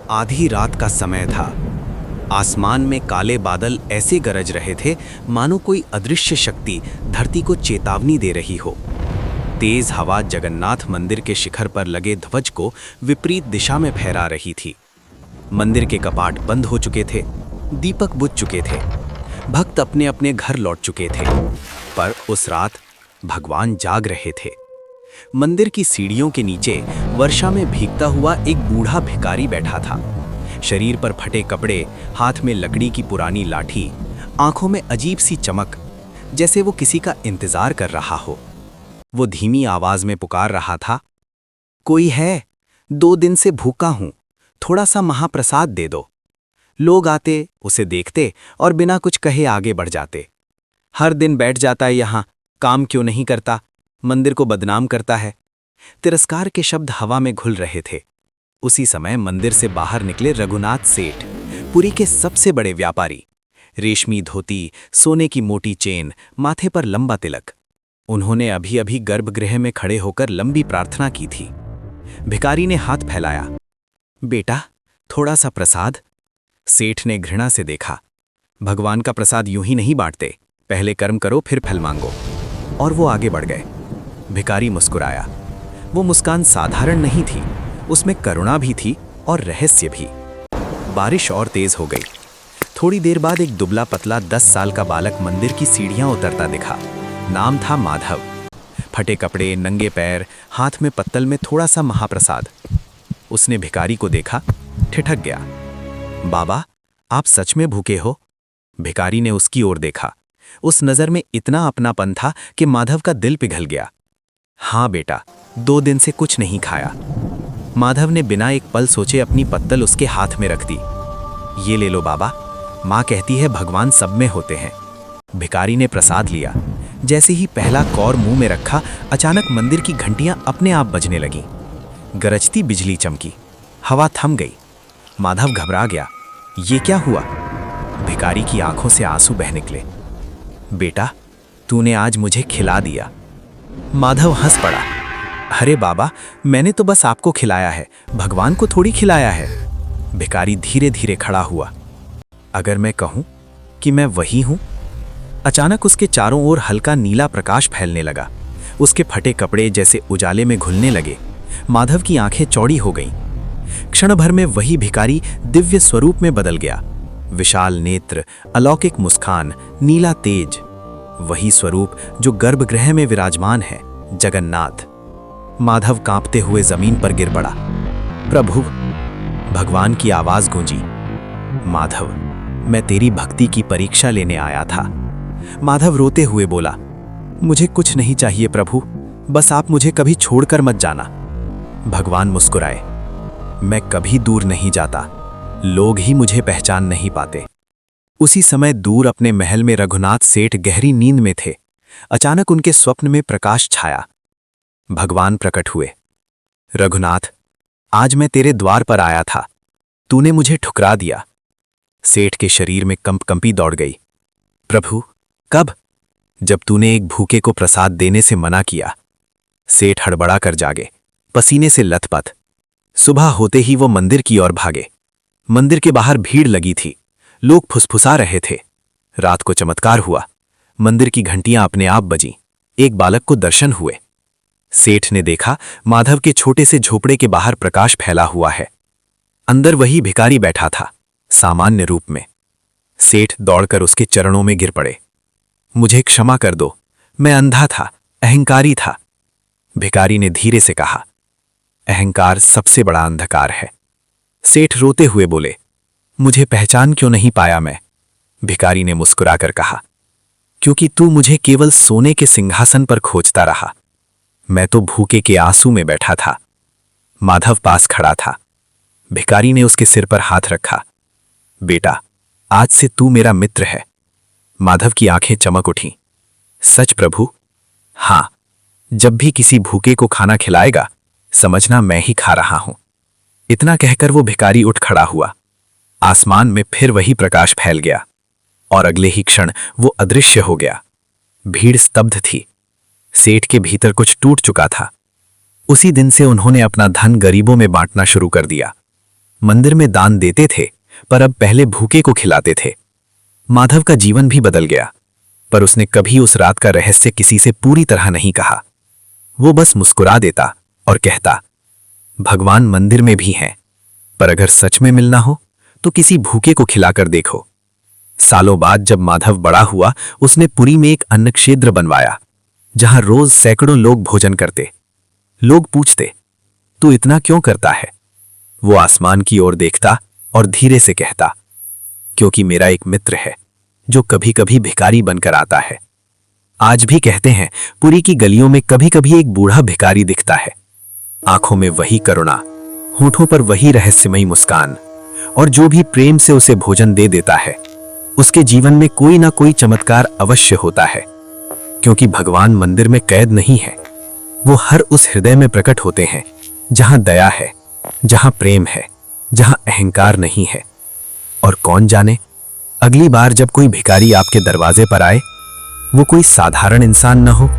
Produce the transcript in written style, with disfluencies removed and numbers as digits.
आधी रात का समय था। आसमान में काले बादल ऐसे गरज रहे थे मानो कोई अदृश्य शक्ति धरती को चेतावनी दे रही हो। तेज हवा जगन्नाथ मंदिर के शिखर पर लगे ध्वज को विपरीत दिशा में फहरा रही थी। मंदिर के कपाट बंद हो चुके थे, दीपक बुझ चुके थे, भक्त अपने अपने घर लौट चुके थे। पर उस रात भगवान जाग रहे थे। मंदिर की सीढ़ियों के नीचे वर्षा में भीगता हुआ एक बूढ़ा भिखारी बैठा था। शरीर पर फटे कपड़े, हाथ में लकड़ी की पुरानी लाठी, आंखों में अजीब सी चमक, जैसे वो किसी का इंतजार कर रहा हो। वो धीमी आवाज में पुकार रहा था, कोई है? 2 दिन से भूखा हूं, थोड़ा सा महाप्रसाद दे दो। लोग आते, उसे देखते और बिना कुछ कहे आगे बढ़ जाते। हर दिन बैठ जाता है यहां, काम क्यों नहीं करता, मंदिर को बदनाम करता है। तिरस्कार के शब्द हवा में घुल रहे थे। उसी समय मंदिर से बाहर निकले रघुनाथ सेठ, पुरी के सबसे बड़े व्यापारी। रेशमी धोती, सोने की मोटी चेन, माथे पर लंबा तिलक। उन्होंने अभी अभी गर्भगृह में खड़े होकर लंबी प्रार्थना की थी। भिखारी ने हाथ फैलाया, बेटा थोड़ा सा प्रसाद। सेठ ने घृणा से देखा, भगवान का प्रसाद यूं ही नहीं बांटते, पहले कर्म करो फिर फल मांगो। और वो आगे बढ़ गए। भिखारी मुस्कुराया। वो मुस्कान साधारण नहीं थी, उसमें करुणा भी थी और रहस्य भी। बारिश और तेज हो गई। थोड़ी देर बाद एक दुबला पतला 10 साल का बालक मंदिर की सीढ़ियां उतरता दिखा। नाम था माधव। फटे कपड़े, नंगे पैर, हाथ में पत्तल में थोड़ा सा महाप्रसाद। उसने भिखारी को देखा, ठिठक गया। बाबा, आप सच में भूखे हो? भिखारी ने उसकी ओर देखा। उस नजर में इतना अपनापन था कि माधव का दिल पिघल गया। हाँ बेटा, 2 दिन से कुछ नहीं खाया। माधव ने बिना एक पल सोचे अपनी पत्तल उसके हाथ में रख दी। ये ले लो बाबा, माँ कहती है भगवान सब में होते हैं। भिखारी ने प्रसाद लिया। जैसे ही पहला कौर मुंह में रखा, अचानक मंदिर की घंटियां अपने आप बजने लगीं। गरजती बिजली चमकी, हवा थम गई। माधव घबरा गया। ये क्या हुआ? भिखारी की आंखों से आंसू बह निकले। बेटा, तूने आज मुझे खिला दिया। माधव हंस पड़ा। अरे बाबा, मैंने तो बस आपको खिलाया है, भगवान को थोड़ी खिलाया है। भिखारी धीरे धीरे खड़ा हुआ। अगर मैं कहूं कि मैं वही हूं? अचानक उसके चारों ओर हल्का नीला प्रकाश फैलने लगा। उसके फटे कपड़े जैसे उजाले में घुलने लगे। माधव की आंखें चौड़ी हो गईं। क्षण भर में वही भिखारी दिव्य स्वरूप में बदल गया। विशाल नेत्र, अलौकिक मुस्कान, नीला तेज। वही स्वरूप जो गर्भगृह में विराजमान है, जगन्नाथ। माधव कांपते हुए जमीन पर गिर पड़ा। प्रभु! भगवान की आवाज गूंजी। माधव, मैं तेरी भक्ति की परीक्षा लेने आया था। माधव रोते हुए बोला, मुझे कुछ नहीं चाहिए प्रभु, बस आप मुझे कभी छोड़कर मत जाना। भगवान मुस्कुराए, मैं कभी दूर नहीं जाता, लोग ही मुझे पहचान नहीं पाते। उसी समय दूर अपने महल में रघुनाथ सेठ गहरी नींद में थे। अचानक उनके स्वप्न में प्रकाश छाया। भगवान प्रकट हुए। रघुनाथ, आज मैं तेरे द्वार पर आया था, तूने मुझे ठुकरा दिया। सेठ के शरीर में कंपकंपी दौड़ गई। प्रभु, कब? जब तूने एक भूखे को प्रसाद देने से मना किया। सेठ हड़बड़ा कर जागे, पसीने से लथपथ। सुबह होते ही वो मंदिर की ओर भागे। मंदिर के बाहर भीड़ लगी थी, लोग फुसफुसा रहे थे। रात को चमत्कार हुआ, मंदिर की घंटियां अपने आप बजीं। एक बालक को दर्शन हुए। सेठ ने देखा, माधव के छोटे से झोपड़े के बाहर प्रकाश फैला हुआ है। अंदर वही भिखारी बैठा था, सामान्य रूप में। सेठ दौड़कर उसके चरणों में गिर पड़े। मुझे क्षमा कर दो, मैं अंधा था, अहंकारी था। भिखारी ने धीरे से कहा, अहंकार सबसे बड़ा अंधकार है। सेठ रोते हुए बोले, मुझे पहचान क्यों नहीं पाया मैं? भिखारी ने मुस्कुराकर कहा, क्योंकि तू मुझे केवल सोने के सिंहासन पर खोजता रहा, मैं तो भूखे के आंसू में बैठा था। माधव पास खड़ा था। भिखारी ने उसके सिर पर हाथ रखा। बेटा, आज से तू मेरा मित्र है। माधव की आंखें चमक उठीं। सच प्रभु? हाँ, जब भी किसी भूखे को खाना खिलाएगा, समझना मैं ही खा रहा हूं। इतना कहकर वो भिखारी उठ खड़ा हुआ। आसमान में फिर वही प्रकाश फैल गया और अगले ही क्षण वो अदृश्य हो गया। भीड़ स्तब्ध थी। सेठ के भीतर कुछ टूट चुका था। उसी दिन से उन्होंने अपना धन गरीबों में बांटना शुरू कर दिया। मंदिर में दान देते थे, पर अब पहले भूखे को खिलाते थे। माधव का जीवन भी बदल गया, पर उसने कभी उस रात का रहस्य किसी से पूरी तरह नहीं कहा। वो बस मुस्कुरा देता और कहता, भगवान मंदिर में भी हैं, पर अगर सच में मिलना हो तो किसी भूखे को खिलाकर देखो। सालों बाद जब माधव बड़ा हुआ, उसने पुरी में एक अन्न क्षेत्र बनवाया, जहां रोज सैकड़ों लोग भोजन करते। लोग पूछते, तू इतना क्यों करता है? वो आसमान की ओर देखता और धीरे से कहता, क्योंकि मेरा एक मित्र है जो कभी कभी भिखारी बनकर आता है। आज भी कहते हैं, पुरी की गलियों में कभी कभी एक बूढ़ा भिखारी दिखता है। आंखों में वही करुणा, होठों पर वही रहस्यमयी मुस्कान, और जो भी प्रेम से उसे भोजन दे देता है, उसके जीवन में कोई ना कोई चमत्कार अवश्य होता है। क्योंकि भगवान मंदिर में कैद नहीं है, वो हर उस हृदय में प्रकट होते हैं जहां दया है, जहां प्रेम है, जहां अहंकार नहीं है। और कौन जाने, अगली बार जब कोई भिखारी आपके दरवाजे पर आए, वो कोई साधारण इंसान न हो,